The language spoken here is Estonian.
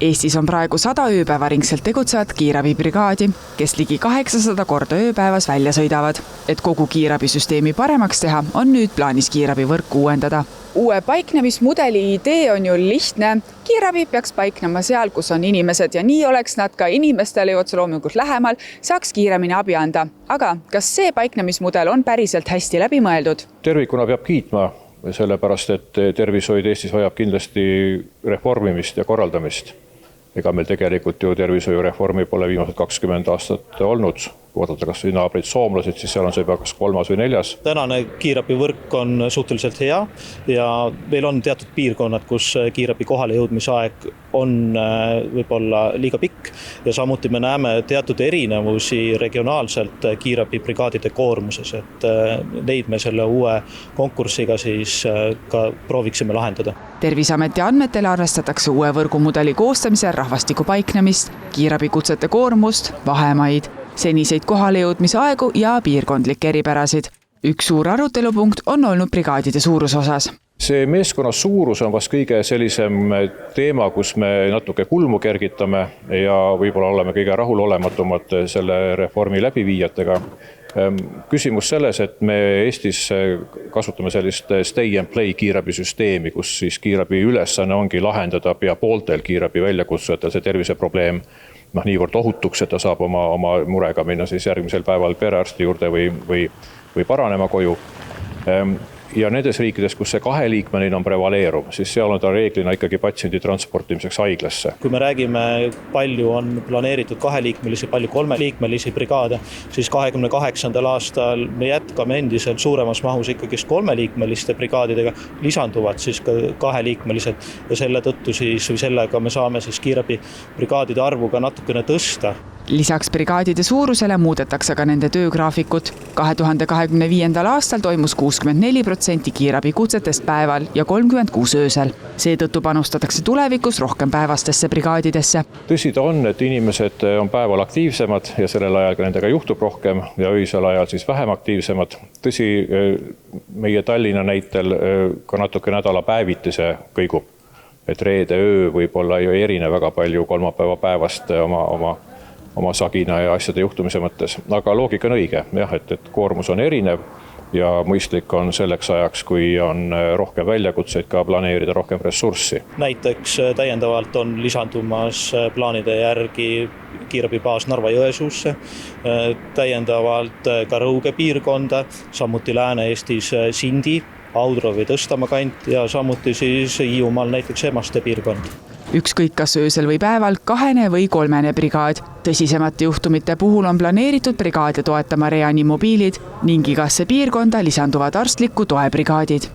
Eestis on praegu 100 ööpäevaringselt tegutsevat kiirabibrigaadi, kes ligi 800 korda ööpäevas välja sõidavad. Et kogu kiirabisüsteemi paremaks teha, on nüüd plaanis kiirabivõrk uuendada. Uue paiknemismudeli idee on ju lihtne. Kiirabi peaks paiknema seal, kus on inimesed ja nii oleks nad ka inimestele otse loomulikult lähemal, saaks kiiremini abi anda. Aga kas see paiknemismudel on päriselt hästi läbi mõeldud? Tervikuna peab kiitma, sellepärast et tervishoid Eestis vajab kindlasti reformimist ja korraldamist. Ega meil tegelikult ju tervishoiureformi pole viimased 20 aastat olnud. Kui vaadata kas naabrid soomlased, siis seal on see kas 3. või 4. Tänane kiirabivõrk on suhteliselt hea ja meil on teatud piirkonnad, kus kiirabi kohale jõudmise aeg on võib-olla liiga pikk ja samuti me näeme teatud erinevusi regionaalselt kiirabibrigaadide koormuses, et neid me selle uue konkursiga siis ka prooviksime lahendada. Terviseameti andmetele arvestatakse uue võrgumudeli koostamisel rahvastiku paiknemist, kiirabikutsete koormust, vahemaid, seniseid kohalejõudmise aegu ja piirkondlikke eripärasid. Üks suur arutelupunkt on olnud brigaadide suurusosas. See meeskonna suurus on vast kõige sellisem teema, kus me natuke kulmu kergitame ja võib-olla oleme kõige rahulolematumad selle reformi läbiviijatega. Küsimus selles, et me Eestis kasutame sellist stay and play kiirabisüsteemi, kus siis kiirabi ülesanne ongi lahendada pea pooltel kiirabi väljakutsujatel see terviseprobleem niivõrd ohutuks, et ta saab oma murega minna siis järgmisel päeval perearsti juurde või paranema koju. Ja nendes riikides, kus see 2-liikmeline on prevaleeruv, siis seal on ta reeglina ikkagi patsiendi transportimiseks haiglasse. Kui me räägime, palju on planeeritud 2-liikmelisi, palju 3-liikmelisi brigaade, siis 28. aastal me jätkame endiselt suuremas mahus ikkagi 3-liikmeliste brigaadidega, lisanduvad siis ka 2-liikmelised ja selle tõttu siis või sellega me saame siis kiirabi brigaadide arvu ka natukene tõsta. Lisaks brigaadide suurusele muudetakse ka nende töögraafikut. 2025. aastal toimus 64% kiirabikutsetest päeval ja 36 öösel. Seetõttu panustatakse tulevikus rohkem päevastesse brigaadidesse. Tõsi ta on, et inimesed on päeval aktiivsemad ja sellel ajal ka nendega juhtub rohkem ja öisel ajal siis vähem aktiivsemad. Tõsi, meie Tallinna näitel ka natuke nädala päevitise kõigub, et reede öö võib-olla ei erine väga palju kolmapäeva päevast oma sagina ja asjade juhtumise mõttes. Aga loogika on õige, jah, et koormus on erinev ja mõistlik on selleks ajaks, kui on rohkem väljakutseid, ka planeerida rohkem ressurssi. Näiteks täiendavalt on lisandumas plaanide järgi kiirabibaas Narva-Jõesuusse, täiendavalt ka Rõuge piirkonda, samuti Lääne-Eestis Sindi, Audro või Tõstamaa kant ja samuti siis Hiiumaal näiteks Emaste piirkond. Ükskõik kas öösel või päeval 2- või 3- brigaad. Tõsisemate juhtumite puhul on planeeritud brigaade toetama reanimobiilid ning igasse piirkonda lisanduvad arstliku toebrigaadid.